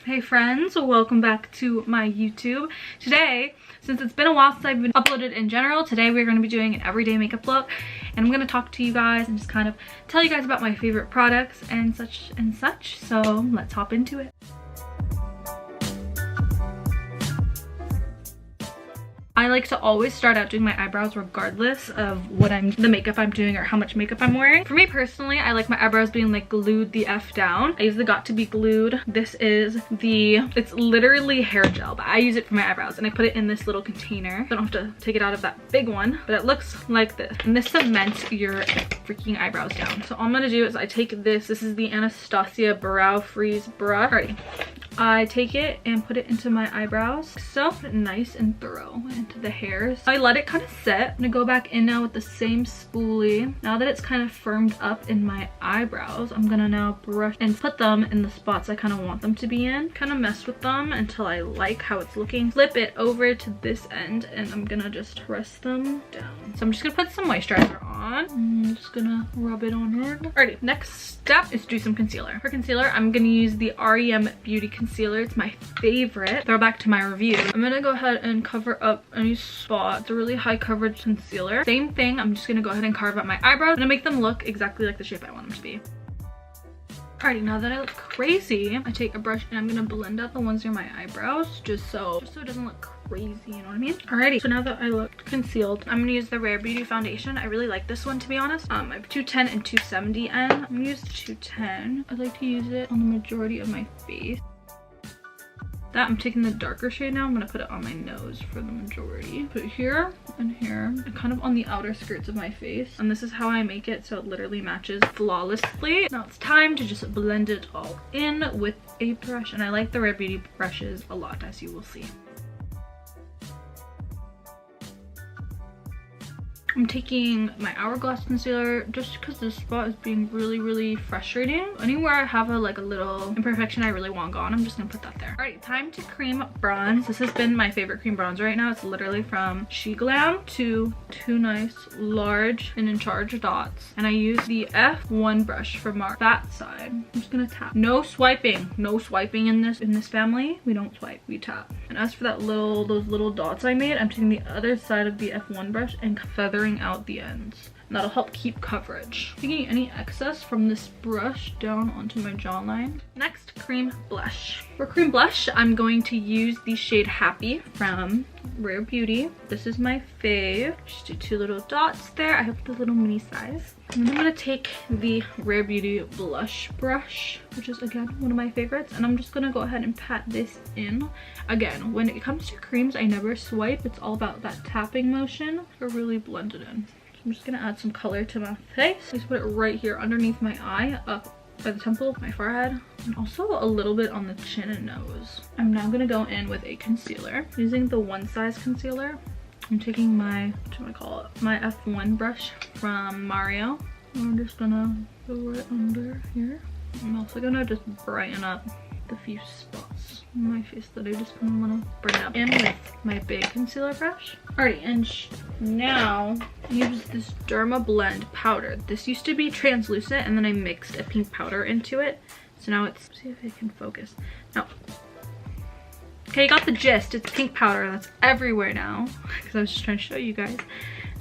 Hey friends, welcome back to my YouTube. Today, since it's been a while since I've been uploaded in general, today we're going to be doing an everyday makeup look, and I'm going to talk to you guys and just kind of tell you guys about my favorite products and such. So let's hop into it. I like to always start out doing my eyebrows regardless of the makeup I'm doing or how much makeup I'm wearing. For me personally, I like my eyebrows being like glued the F down. I use the Got To Be Glued. This is it's literally hair gel, but I use it for my eyebrows and I put it in this little container. I don't have to take it out of that big one, but it looks like this. And this cements your freaking eyebrows down. So all I'm gonna do is I take this is the Anastasia Brow Freeze brush. Alrighty. I take it and put it into my eyebrows. So nice and thorough into the hairs. I let it kind of set. I'm gonna go back in now with the same spoolie. Now that it's kind of firmed up in my eyebrows, I'm gonna now brush and put them in the spots I kind of want them to be in. Kind of mess with them until I like how it's looking. Flip it over to this end and I'm gonna just press them down. So I'm just gonna put some moisturizer on. I'm just gonna rub it on her. Alrighty, next step is to do some concealer. For concealer, I'm gonna use the REM Beauty Concealer. It's my favorite. Throwback to my review. I'm gonna go ahead and cover up any spot. It's a really high coverage concealer. Same thing, I'm just gonna go ahead and carve out my eyebrows. I'm gonna make them look exactly like the shape I want them to be. Alrighty, now that I look crazy, I take a brush and I'm gonna blend out the ones near my eyebrows just so it doesn't look crazy, you know what I mean? Alrighty, so now that I look concealed, I'm gonna use the Rare Beauty foundation. I really like this one, to be honest. I have 210 and 270 N. I'm gonna use the 210. I like to use it on the majority of my face. I'm taking the darker shade now. I'm gonna put it on my nose for the majority. Put it here and here, and kind of on the outer skirts of my face. And this is how I make it, so it literally matches flawlessly. Now it's time to just blend it all in with a brush, and I like the Rare Beauty brushes a lot, as you will see. I'm taking my Hourglass concealer just because this spot is being really frustrating. Anywhere I have a little imperfection I really want gone, I'm just gonna put that there. Alright, time to cream bronze. This has been my favorite cream bronzer right now. It's literally from She Glam to two nice large and in charge dots. And I use the F1 brush from our fat side. I'm just gonna tap. No swiping. No swiping in this family. We don't swipe, we tap. And as for those little dots I made, I'm taking the other side of the F1 brush and feathering out the ends. And that'll help keep coverage. Taking any excess from this brush down onto my jawline. Next, cream blush. For cream blush, I'm going to use the shade Happy from Rare Beauty. This is my fave. Just do two little dots there. I have the little mini size. And then I'm gonna take the Rare Beauty blush brush, which is again one of my favorites, and I'm just gonna go ahead and pat this in. Again, when it comes to creams, I never swipe. It's all about that tapping motion to really blend it in. So I'm just gonna add some color to my face. Just put it right here underneath my eye, up by the temple, my forehead, and also a little bit on the chin and nose. I'm now gonna go in with a concealer. Using the One Size concealer, I'm taking my my F1 brush from Mario. I'm just gonna go right under here. I'm also gonna just brighten up the few spots on my face that I just kind of want to bring up in with my big concealer brush. Alrighty, and now I use this Derma Blend powder. This used to be translucent and then I mixed a pink powder into it. So now let's see if I can focus. Now, okay, you got the gist. It's pink powder that's everywhere now because I was just trying to show you guys.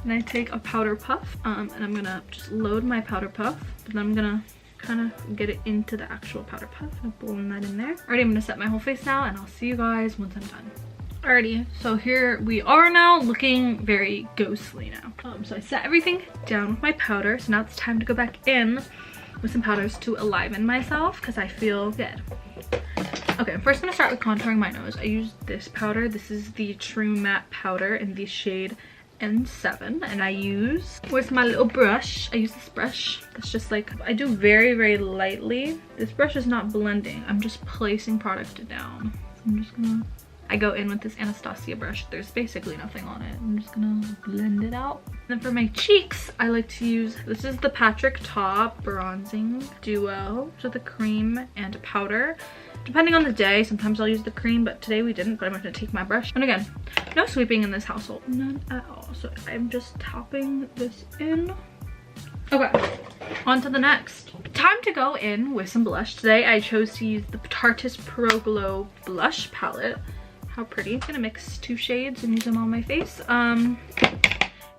And I take a powder puff and I'm gonna just load my powder puff, but then I'm gonna kind of get it into the actual powder puff and blend that in there. Alrighty, I'm gonna set my whole face now and I'll see you guys once I'm done. Alrighty, so here we are now, looking very ghostly now. So I set everything down with my powder, so now it's time to go back in with some powders to enliven myself because I feel good. Okay, I'm first gonna start with contouring my nose. I use this powder. This is the True Matte powder in the shade N7, and I use, where's my little brush? I use this brush. It's just like, I do very lightly. This brush is not blending. I'm just placing product down. So I'm just gonna, I go in with this Anastasia brush. There's basically nothing on it. I'm just gonna blend it out. And then for my cheeks, I like to use, this is the Patrick Ta Bronzing Duo. So the cream and powder. Depending on the day, sometimes I'll use the cream, but today we didn't. But I'm gonna take my brush. And again, no sweeping in this household. None at all. So I'm just tapping this in. Okay, on to the next. Time to go in with some blush. Today I chose to use the Tarte's Pro Glow blush palette. How pretty. I'm gonna mix 2 shades and use them on my face.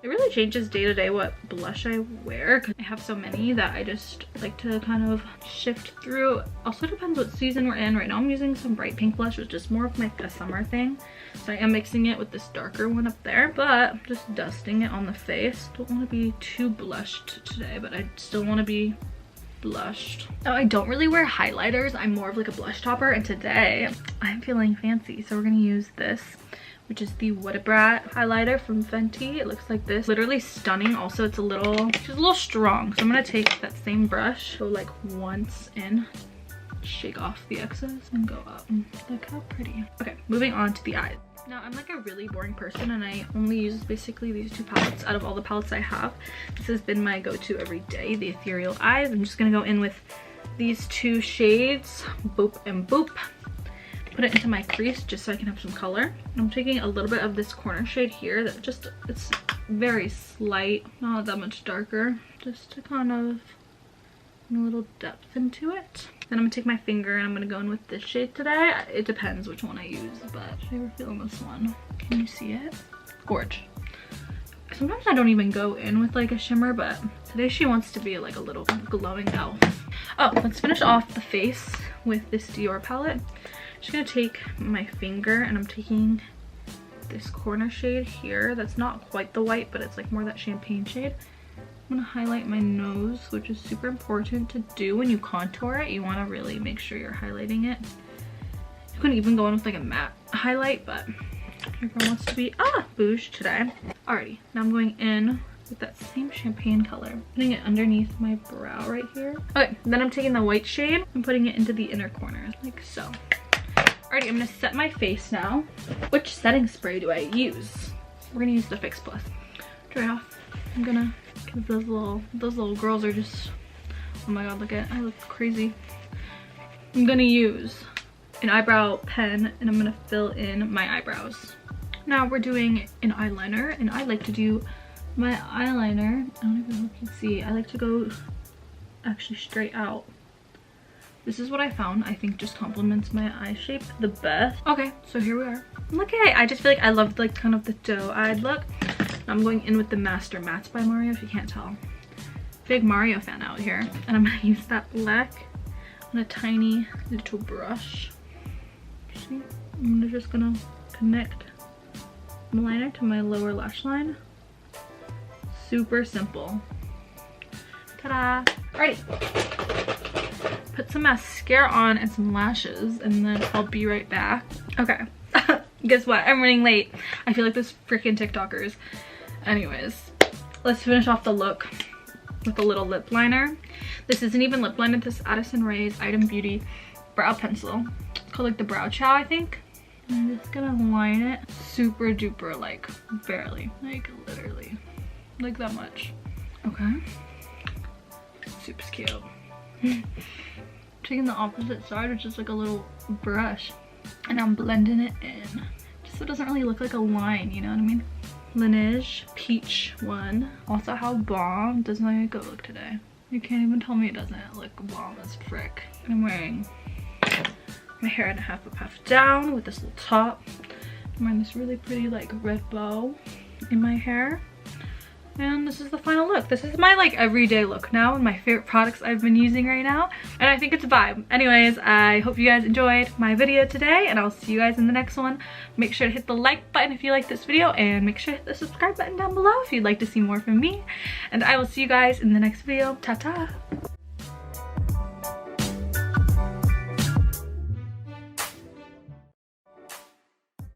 It really changes day to day what blush I wear because I have so many that I just like to kind of shift through. Also depends what season we're in. Right now I'm using some bright pink blush, which is just more of like a summer thing. So I am mixing it with this darker one up there, but just dusting it on the face. Don't want to be too blushed today, but I still want to be blushed. Oh, I don't really wear highlighters. I'm more of like a blush topper, and today I'm feeling fancy. So we're gonna use this, which is the What a Brat highlighter from Fenty. It looks like this. Literally stunning. Also, it's a little strong. So I'm gonna take that same brush, go like once in, shake off the excess and go up. Look how pretty. Okay, moving on to the eyes. Now, I'm like a really boring person and I only use basically these 2 palettes out of all the palettes I have. This has been my go-to every day, the Ethereal Eyes. I'm just gonna go in with these 2 shades, Boop and Boop. Put it into my crease just so I can have some color. I'm taking a little bit of this corner shade here that just, it's very slight, not that much darker, just to kind of a little depth into it. Then I'm gonna take my finger and I'm gonna go in with this shade today. It depends which one I use, but I were feeling this one. Can you see it? Gorge. Sometimes I don't even go in with like a shimmer, but today she wants to be like a little glowing elf. Oh, let's finish off the face with this Dior palette. Just gonna take my finger and I'm taking this corner shade here that's not quite the white, but it's like more that champagne shade. I'm gonna highlight my nose, which is super important to do when you contour it. You want to really make sure you're highlighting it. You can even go in with like a matte highlight, but your girl wants to be bouge today. Alrighty, now I'm going in with that same champagne color, putting it underneath my brow right here. Okay, then I'm taking the white shade and putting it into the inner corners like so. Alrighty, I'm gonna set my face now. Which setting spray do I use? We're gonna use the Fix Plus. Dry off. I'm gonna, cause those little girls are just, oh my god, look at, I look crazy. I'm gonna use an eyebrow pen and I'm gonna fill in my eyebrows. Now we're doing an eyeliner, and I like to do my eyeliner, I don't even know if you can see, I like to go actually straight out. This is what I found I think just complements my eye shape the best. Okay, so here we are. Look at it. I just feel like I loved like kind of the doe-eyed look. I'm going in with the Master Mattes by Mario, if you can't tell. Big Mario fan out here. And I'm gonna use that black on a tiny little brush. See? I'm just gonna connect the liner to my lower lash line. Super simple. Ta-da! Alrighty. Put some mascara on and some lashes, and then I'll be right back. Okay. Guess what? I'm running late. I feel like those freaking TikTokers. Anyways, let's finish off the look with a little lip liner. This isn't even lip liner. This is Addison Rae's Item Beauty brow pencil. It's called like the Brow Chow, I think. I'm just gonna line it super duper, like barely, like literally, like that much. Okay. Super cute. Taking the opposite side, which is like a little brush, and I'm blending it in just so it doesn't really look like a line, you know what I mean? Laneige Peach one. Also, how bomb does my makeup look today? You can't even tell me it doesn't look bomb as frick. I'm wearing my hair in a half up, half down with this little top. I'm wearing this really pretty like red bow in my hair. And this is the final look. This is my like everyday look now, and my favorite products I've been using right now. And I think it's a vibe. Anyways, I hope you guys enjoyed my video today, and I'll see you guys in the next one. Make sure to hit the like button if you like this video, and make sure to hit the subscribe button down below if you'd like to see more from me. And I will see you guys in the next video. Ta-ta!